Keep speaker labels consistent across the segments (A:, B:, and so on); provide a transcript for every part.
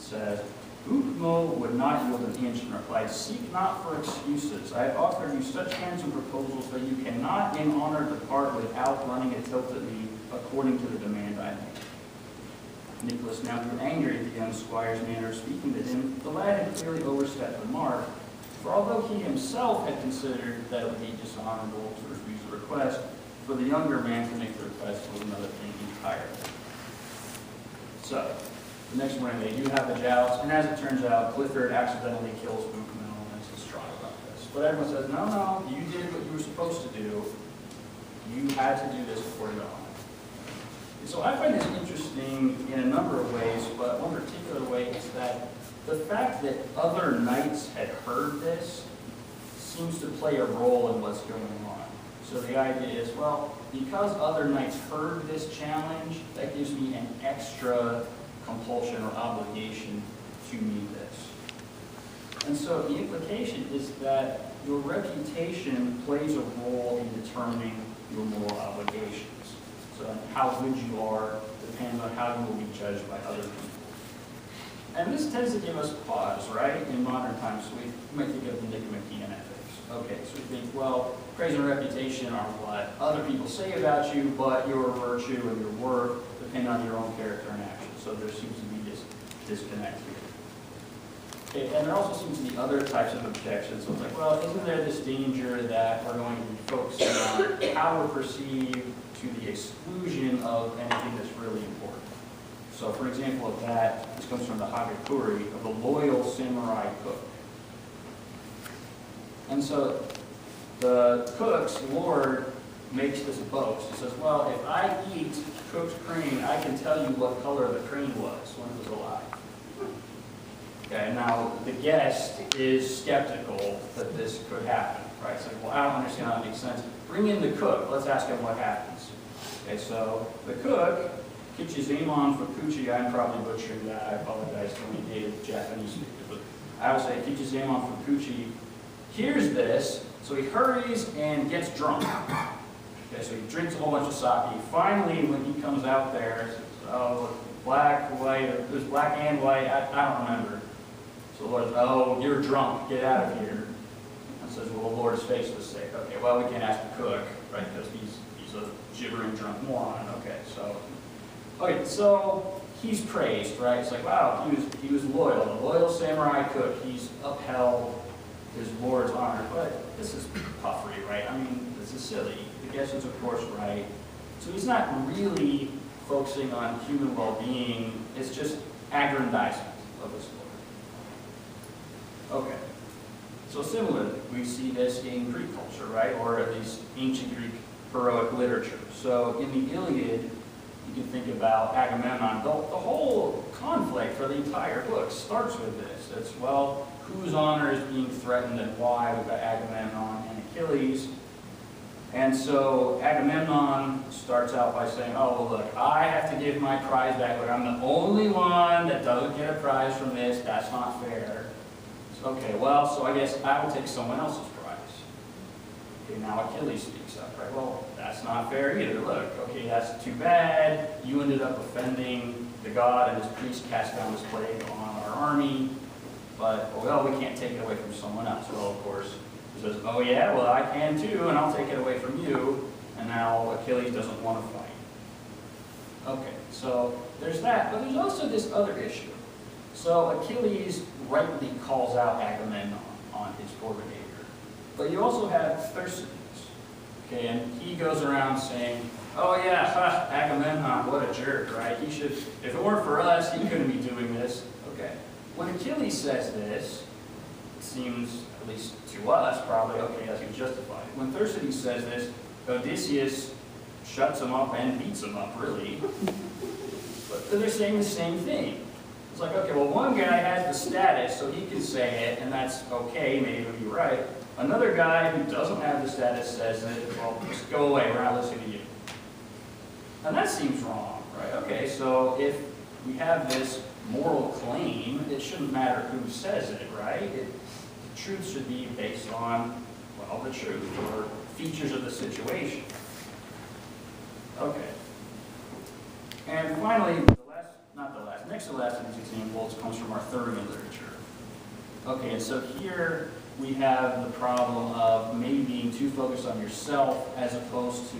A: says, Ukmo would not yield an inch and replied, "Seek not for excuses. I have offered you such handsome proposals that you cannot in honor depart without running a tilt at me according to the demand I made." Nicholas now grew angry at the young squire's manner of speaking to him. The lad had clearly overstepped the mark, for although he himself had considered that it would be dishonorable to refuse the request, for the younger man to make the request was another thing entirely. So, the next morning they do have the jousts, and as it turns out, Clifford accidentally kills Ukmo and is distraught about this. But everyone says, no, no, you did what you were supposed to do. You had to do this before you go on. So I find this interesting in a number of ways, but one particular way is that the fact that other knights had heard this seems to play a role in what's going on. So the idea is, well, because other knights heard this challenge, that gives me an extra compulsion or obligation to meet this. And so the implication is that your reputation plays a role in determining your moral obligations. So how good you are depends on how you will be judged by other people. And this tends to give us pause, right, in modern times. So we might think of the Nicomachean ethics. Okay, so we think, well, praise and reputation are what other people say about you, but your virtue and your worth depend on your own character and action. So there seems to be this disconnect here. Okay, and there also seems to be other types of objections. So it's like, well, isn't there this danger that we're going to be focusing on how we're perceived to the exclusion of anything that's really important? So, for example, of that, this comes from the Hagakure of the loyal samurai cook. And so the cook's lord makes this boast. He says, well, if I eat cooked crane, I can tell you what color the crane was when it was alive. Okay, now the guest is skeptical that this could happen, right? It's like, well, I don't understand how that makes sense. Bring in the cook. Let's ask him what happens. Okay, so the cook, Kichizemon Fukuchi, I'm probably butchering that. I apologize to any native Japanese speakers, but I would say Kichizemon Fukuchi hears this, so he hurries and gets drunk. Okay, so he drinks a whole bunch of sake. Finally, when he comes out there, says, oh, black, white, it was black and white, I don't remember. So the Lord says, oh, you're drunk, get out of here. And says, well, the Lord's face was sick. Okay, well, we can't ask the cook, right, because he's a gibbering drunk moron. Okay, so he's praised, right? It's like, wow, he was loyal, a loyal samurai cook. He's upheld his Lord's honor, but this is puffery, right? I mean, this is silly. The guest is, of course, right. So he's not really focusing on human well-being. It's just aggrandizement of his Lord. Okay. So similarly, we see this in Greek culture, right? Or at least ancient Greek heroic literature. So in the Iliad, you can think about Agamemnon. The whole conflict for the entire book starts with this. It's, well, whose honor is being threatened and why? We've got Agamemnon and Achilles. And so Agamemnon starts out by saying, oh, well, look, I have to give my prize back, but I'm the only one that doesn't get a prize from this. That's not fair. So, okay, well, so I guess I will take someone else's prize. Okay, now Achilles speaks up, right? Well, that's not fair either. Look, okay, that's too bad. You ended up offending the god, and his priest cast down this plague on our army. But, well, we can't take it away from someone else. Well, of course, he says, oh yeah, well, I can too, and I'll take it away from you. And now Achilles doesn't want to fight. Okay, so there's that. But there's also this other issue. So Achilles rightly calls out Agamemnon on his poor behavior. But you also have Thersites. Okay, and he goes around saying, oh yeah, Agamemnon, what a jerk, right? He should, if it weren't for us, he couldn't be doing this. Okay. When Achilles says this, it seems, at least to us, probably, okay, that's justified. When Thersites says this, Odysseus shuts him up and beats him up, really. But they're saying the same thing. It's like, okay, well, one guy has the status, so he can say it, and that's okay, maybe he'll be right. Another guy who doesn't have the status says it, well, just go away, we're not listening to you. And that seems wrong, right? Okay, so if we have this moral claim, it shouldn't matter who says it, right? The truth should be based on, well, the truth, or features of the situation. Okay. And finally, the last not the last, next to the last of these examples comes from Arthurian literature. Okay, and so here we have the problem of maybe being too focused on yourself as opposed to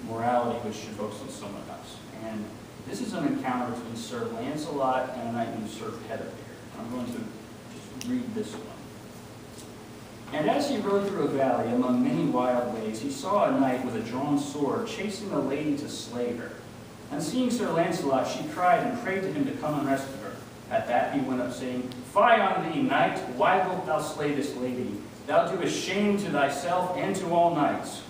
A: morality, which should focus on someone else. And this is an encounter between Sir Lancelot and a knight named Sir Bedivere. I'm going to just read this one. And as he rode through a valley among many wild ways, he saw a knight with a drawn sword chasing a lady to slay her. And seeing Sir Lancelot, she cried and prayed to him to come and rescue her. At that he went up, saying, Fie on thee, knight, why wilt thou slay this lady? Thou doest shame to thyself and to all knights.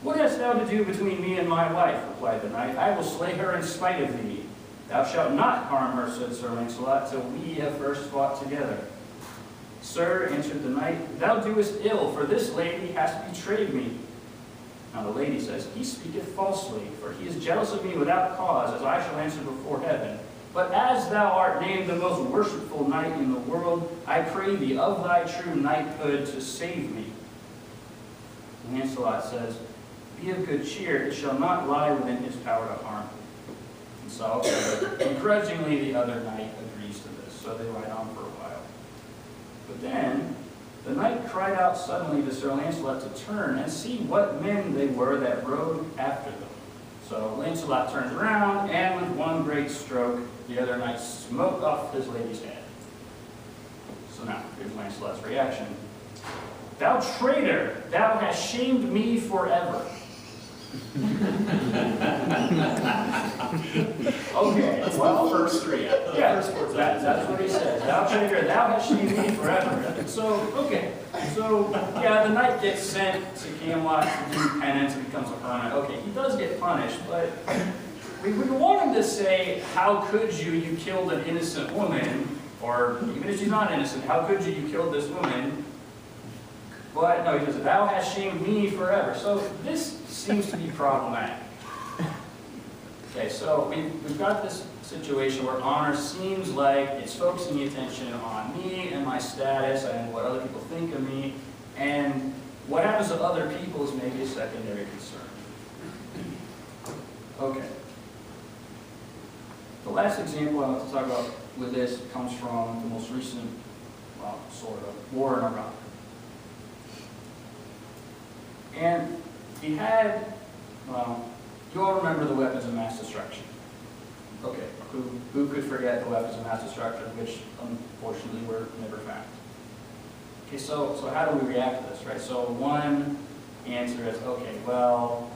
A: What hast thou to do between me and my wife? Replied the knight. I will slay her in spite of thee. Thou shalt not harm her, said Sir Lancelot, till we have first fought together. Sir, answered the knight, thou doest ill, for this lady hath betrayed me. Now the lady says, He speaketh falsely, for he is jealous of me without cause, as I shall answer before heaven. But as thou art named the most worshipful knight in the world, I pray thee of thy true knighthood to save me. Lancelot says, Be of good cheer, it shall not lie within his power to harm thee. And so, begrudgingly, the other knight agrees to this, so they ride on for a while. But then, the knight cried out suddenly to Sir Lancelot to turn and see what men they were that rode after them. So Lancelot turns around, and with one great stroke, the other knight smote off his lady's head. So now, here's Lancelot's reaction. Thou traitor, thou hast shamed me forever. Okay, well,
B: first three.
A: Yeah, that's what he says. Thou traitor, thou hast shamed me forever. So, okay. So, yeah, the knight gets sent to Camelot to do penance and becomes a hermit. Okay, he does get punished, but we would want him to say, how could you? You killed an innocent woman. Or, even if she's not innocent, how could you? You killed this woman. But, no, he says, thou hast shamed me forever. So, this seems to be problematic. Okay, so we've got this situation where honor seems like it's focusing the attention on me and my status and what other people think of me, and what happens to other people is maybe a secondary concern. Okay. The last example I want to talk about with this comes from the most recent, well, sort of, war in Iraq. And he had, well, you all remember the weapons of mass destruction. Okay, who could forget the weapons of mass destruction, which unfortunately were never found? Okay, so how do we react to this, right? So one answer is, okay, well,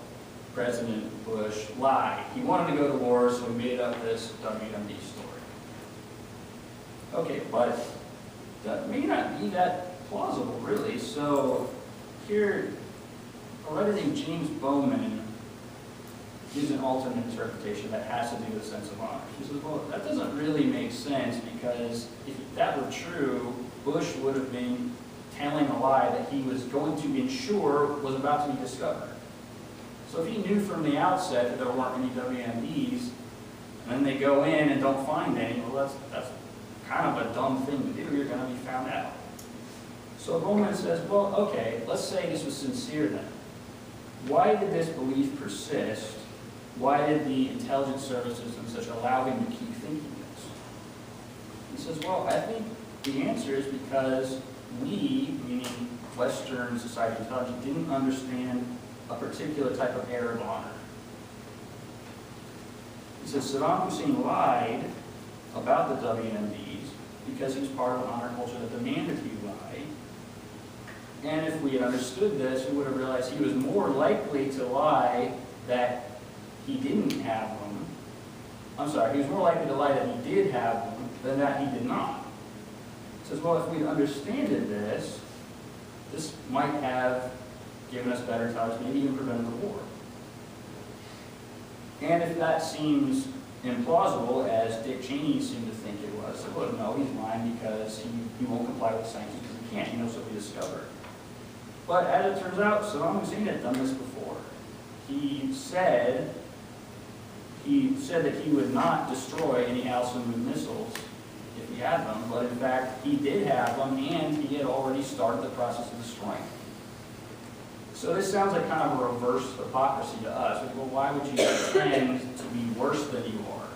A: President Bush lied. He wanted to go to war, so he made up this WMD story. Okay, but that may not be that plausible, really. So here, a writer named James Bowman gives an alternate interpretation that has to do with a sense of honor. She says, well, that doesn't really make sense, because if that were true, Bush would have been telling a lie that he was going to ensure was about to be discovered. So if he knew from the outset that there weren't any WMDs, and then they go in and don't find any, well, that's kind of a dumb thing to do. You're going to be found out. So Bowman says, well, okay, let's say this was sincere then. Why did this belief persist? Why did the intelligence services and such allow him to keep thinking this? He says, well, I think the answer is because we, meaning Western society intelligence, didn't understand a particular type of Arab honor. He says Saddam Hussein lied about the WMDs because he was part of an honor culture that demanded he lie. And if we had understood this, we would have realized he was more likely to lie that he didn't have them. I'm sorry, he was more likely to lie that he did have them than that he did not. He says, well, if we understood this, this might have given us better intelligence, maybe even prevented the war. And if that seems implausible, as Dick Cheney seemed to think it was, well, no, he's lying because he won't comply with sanctions because he can't. He knows he'll be discovered. But as it turns out, Saddam Hussein had done this before. He said that he would not destroy any Al-Samud missiles if he had them, but in fact, he did have them, and he had already started the process of destroying them. So this sounds like kind of a reverse hypocrisy to us. Well, why would you pretend to be worse than you are?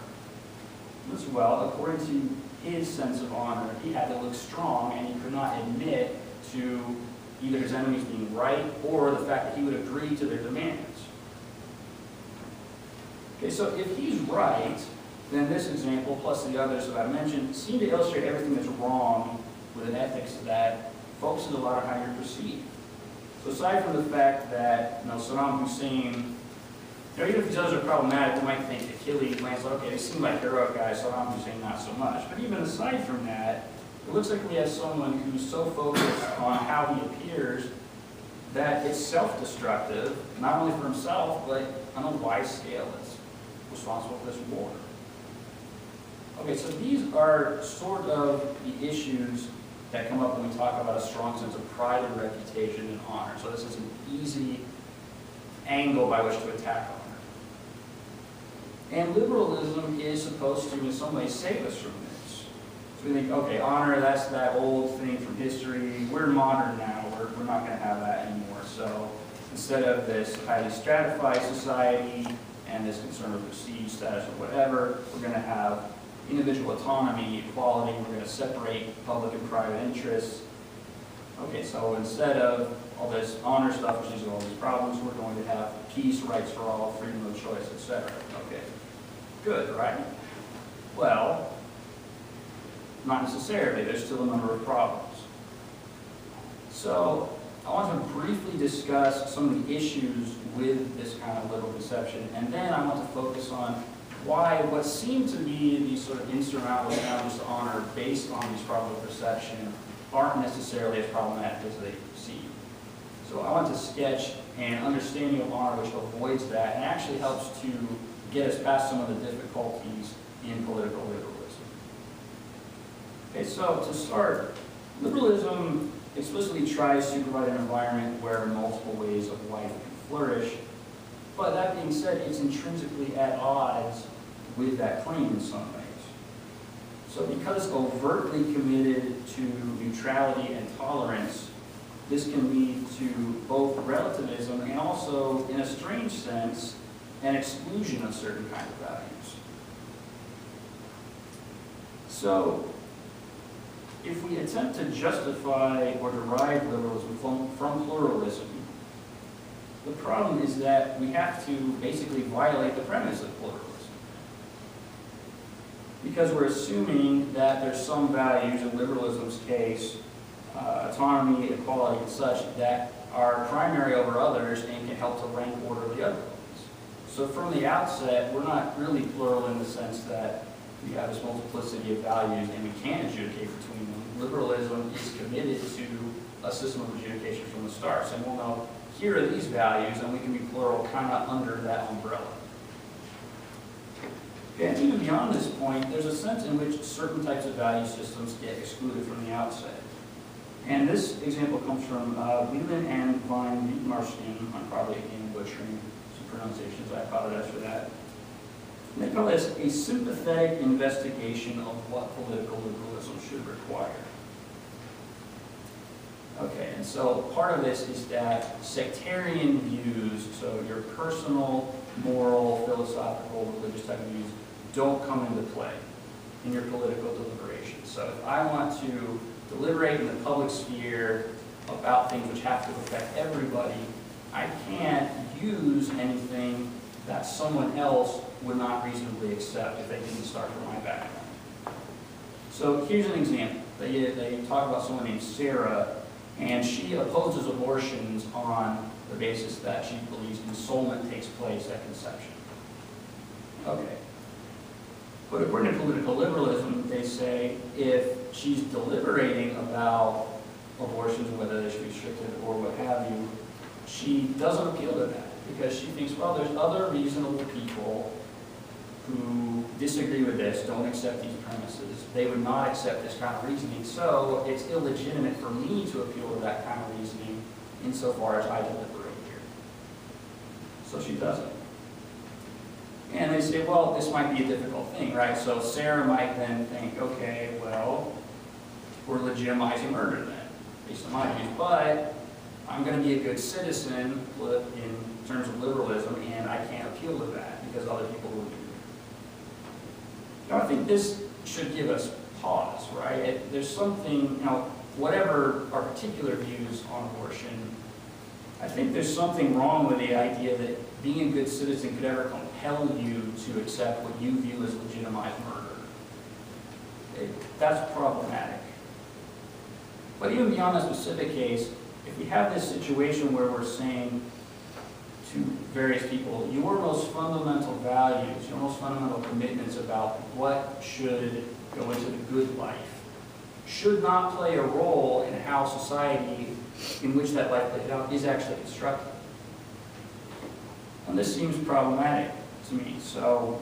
A: as well, according to his sense of honor, he had to look strong, and he could not admit to either his enemies being right or the fact that he would agree to their demands. Okay, so if he's right, then this example, plus the others that I mentioned, seem to illustrate everything that's wrong with an ethics that focuses a lot on how you're perceived. So aside from the fact that Saddam Hussein, even if these others are problematic, we might think Achilles, Lancelot, okay, they seem like heroic guys, Saddam Hussein not so much. But even aside from that, it looks like we have someone who's so focused on how he appears that it's self-destructive, not only for himself, but on a wide scale it's responsible for this war. Okay, so these are sort of the issues that come up when we talk about a strong sense of pride and reputation and honor. So this is an easy angle by which to attack honor. And liberalism is supposed to, in some ways, save us from this. So we think, okay, honor, that's that old thing from history. We're modern now. We're not going to have that anymore. So instead of this highly stratified society and this concern with prestige, status, or whatever, we're going to have individual autonomy, equality. We're going to separate public and private interests. Okay, so instead of all this honor stuff, which leads to all these problems, we're going to have peace, rights for all, freedom of choice, etc. Okay, good, right? Well, not necessarily. There's still a number of problems. So I want to briefly discuss some of the issues with this kind of liberal conception, and then I want to focus on why what seem to be these sort of insurmountable challenges to honor based on these problems of perception aren't necessarily as problematic as they seem. So I want to sketch an understanding of honor which avoids that and actually helps to get us past some of the difficulties in political liberalism. Okay, so to start, liberalism explicitly tries to provide an environment where multiple ways of life can flourish, but that being said, it's intrinsically at odds with that claim in some ways. So because overtly committed to neutrality and tolerance, this can lead to both relativism and also, in a strange sense, an exclusion of certain kinds of values. So if we attempt to justify or derive liberalism from pluralism, the problem is that we have to basically violate the premise of pluralism. Because we're assuming that there's some values, in liberalism's case, autonomy, equality, and such, that are primary over others and can help to rank order the other ones. So from the outset, we're not really plural in the sense that we have this multiplicity of values and we can't adjudicate between them. Liberalism is committed to a system of adjudication from the start. So we'll know, here are these values, and we can be plural kind of under that umbrella. Okay, and even beyond this point, there's a sense in which certain types of value systems get excluded from the outset. And this example comes from Whelan and Vine Wittgenstein. I'm probably again butchering some pronunciations. I apologize for that. And they call this a sympathetic investigation of what political liberalism should require. Okay, and so part of this is that sectarian views, so your personal, moral, philosophical, religious type of views, don't come into play in your political deliberations. So if I want to deliberate in the public sphere about things which have to affect everybody, I can't use anything that someone else would not reasonably accept if they didn't start from my background. So here's an example. They talk about someone named Sarah, and she opposes abortions on the basis that she believes ensoulment takes place at conception. Okay. But according to political liberalism, they say if she's deliberating about abortions, whether they should be restricted or what have you, she doesn't appeal to that because she thinks, well, there's other reasonable people who disagree with this, don't accept these premises. They would not accept this kind of reasoning, so it's illegitimate for me to appeal to that kind of reasoning insofar as I deliberate here. So she doesn't. And they say, well, this might be a difficult thing, right? So Sarah might then think, okay, well, we're legitimizing murder then, based on my views, but I'm going to be a good citizen in terms of liberalism, and I can't appeal to that because other people will do it. I think this should give us pause, right? There's something, whatever our particular views on abortion, I think there's something wrong with the idea that being a good citizen could ever compel you to accept what you view as legitimized murder. That's problematic. But even beyond the specific case, if we have this situation where we're saying to various people, your most fundamental values, your most fundamental commitments about what should go into the good life should not play a role in how society in which that life played out is actually constructed. And this seems problematic to me. So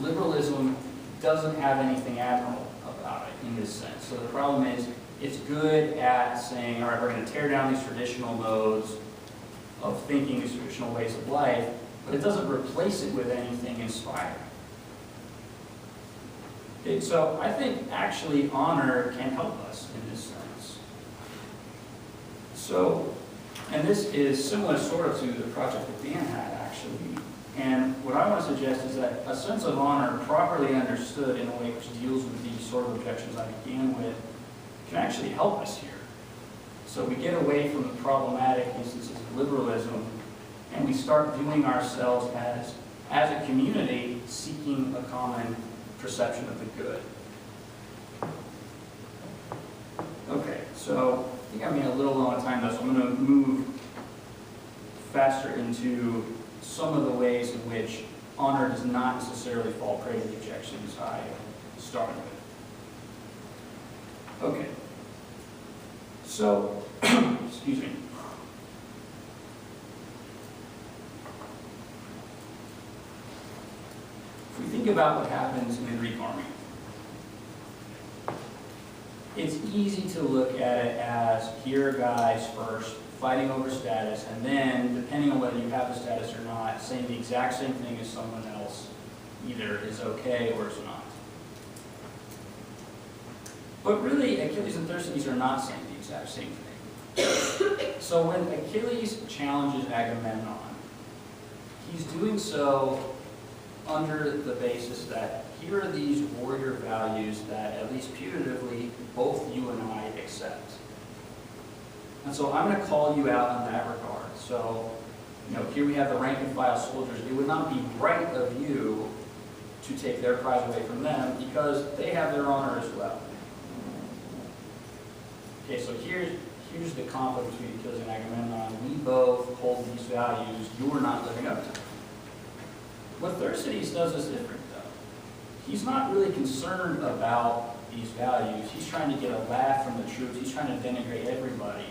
A: liberalism doesn't have anything admirable about it in this sense. So the problem is it's good at saying, all right, we're going to tear down these traditional modes of thinking, these traditional ways of life, but it doesn't replace it with anything inspiring. Okay, so I think actually honor can help us in this sense. So, and this is similar sort of to the project that Dan had actually. And what I want to suggest is that a sense of honor properly understood in a way which deals with these sort of objections I began with can actually help us here. So we get away from the problematic instances of liberalism and we start viewing ourselves as a community seeking a common perception of the good. Okay, so I think I'm getting a little low on time though, so I'm going to move faster into some of the ways in which honor does not necessarily fall prey to the objections I started with. Okay. So, excuse me. If we think about what happens in the Greek army, it's easy to look at it as here are guys first fighting over status, and then, depending on whether you have the status or not, saying the exact same thing as someone else either is okay or is not. But really, Achilles and Thersites are not saying the exact same thing. So when Achilles challenges Agamemnon, he's doing so under the basis that here are these warrior values that, at least putatively, both you and I accept. And so I'm going to call you out in that regard. So, here we have the rank and file soldiers. It would not be right of you to take their prize away from them because they have their honor as well. Okay, so here's the conflict between Achilles and Agamemnon. We both hold these values. You are not living up to them. What Thersites does is different, though. He's not really concerned about these values. He's trying to get a laugh from the troops. He's trying to denigrate everybody.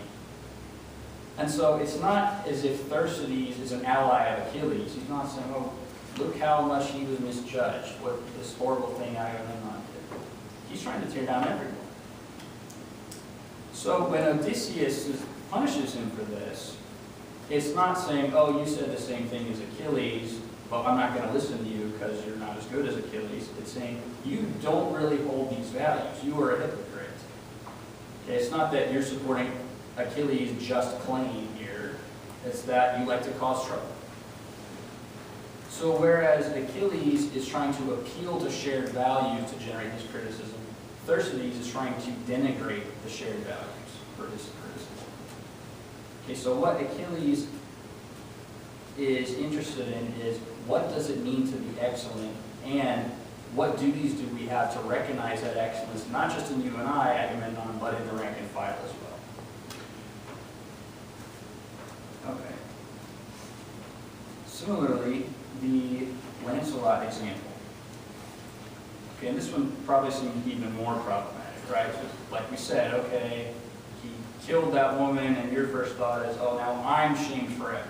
A: And so it's not as if Thersites is an ally of Achilles. He's not saying, oh, look how much he was misjudged, what this horrible thing Agamemnon did. He's trying to tear down everyone. So when Odysseus punishes him for this, it's not saying, oh, you said the same thing as Achilles, but I'm not going to listen to you because you're not as good as Achilles. It's saying, you don't really hold these values. You are a hypocrite. Okay, it's not that you're supporting Achilles' just claim here. It's that you like to cause trouble. So whereas Achilles is trying to appeal to shared values to generate his criticism, Thersites is trying to denigrate the shared values for his criticism. Okay, so what Achilles is interested in is what does it mean to be excellent, and what duties do we have to recognize that excellence, not just in you and I, Agamemnon, but in the rank and file as well. Okay. Similarly, the Lancelot example. Okay, and this one probably seems even more problematic, right? So like we said, okay, he killed that woman, and your first thought is, oh, now I'm shamed forever.